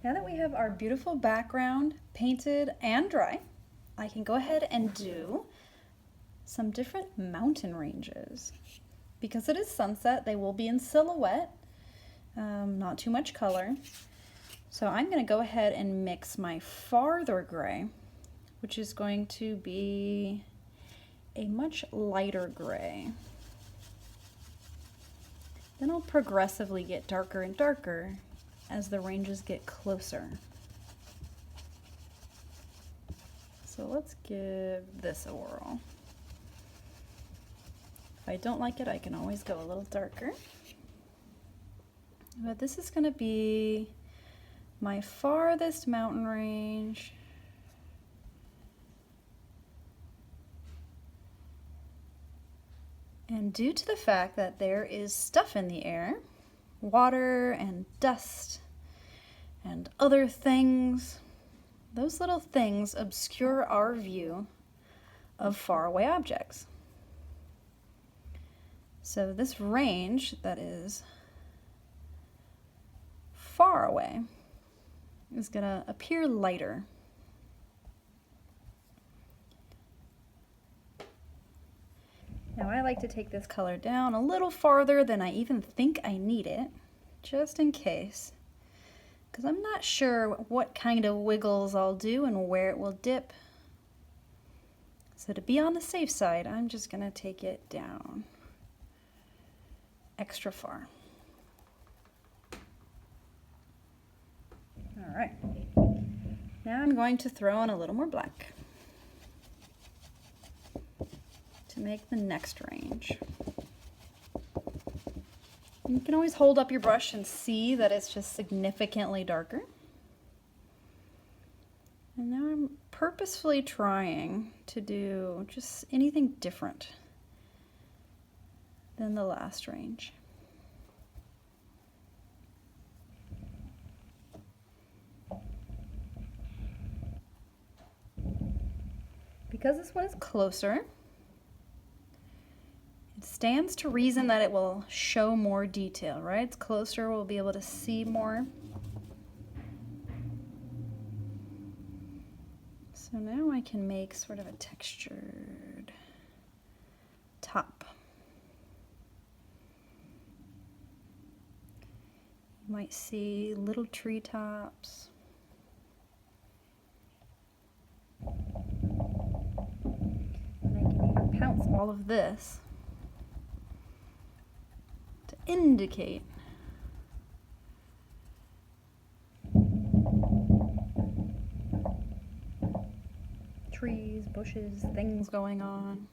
Now that we have our beautiful background painted and dry, I can go ahead and do some different mountain ranges. Because it is sunset, they will be in silhouette, not too much color. So I'm going to go ahead and mix my farther gray, which is going to be a much lighter gray. Then I'll progressively get darker and darker as the ranges get closer. So let's give this a whirl. If I don't like it, I can always go a little darker. But this is going to be my farthest mountain range. And due to the fact that there is stuff in the air, water and dust and other things, those little things obscure our view of faraway objects. So this range that is far away is going to appear lighter. Now I like to take this color down a little farther than I even think I need it, just in case, because I'm not sure what kind of wiggles I'll do and where it will dip. So to be on the safe side, I'm just going to take it down extra far. All right, now I'm going to throw in a little more black to make the next range. You can always hold up your brush and see that it's just significantly darker. And now I'm purposefully trying to do just anything different than the last range. Because this one is closer, it stands to reason that it will show more detail, right? It's closer, we'll be able to see more. So now I can make sort of a textured top. You might see little treetops. And I can even pounce all of this to indicate trees, bushes, things going on.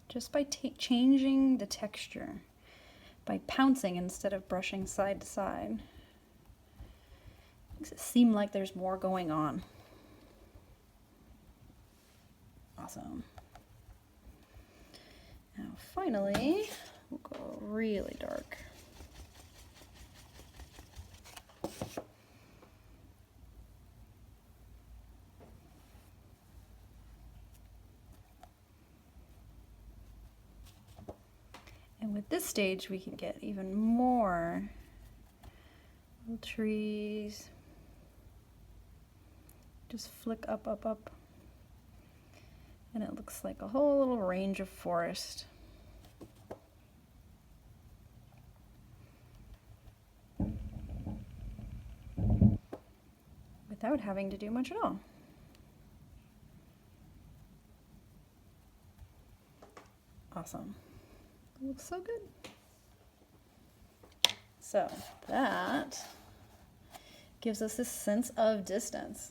Just by changing the texture, by pouncing instead of brushing side to side, makes it seem like there's more going on. Awesome. Now finally, we'll go really dark. And with this stage, we can get even more little trees. Just flick up, up, up. And it looks like a whole little range of forest. Without having to do much at all. Awesome. It looks so good. So that gives us this sense of distance.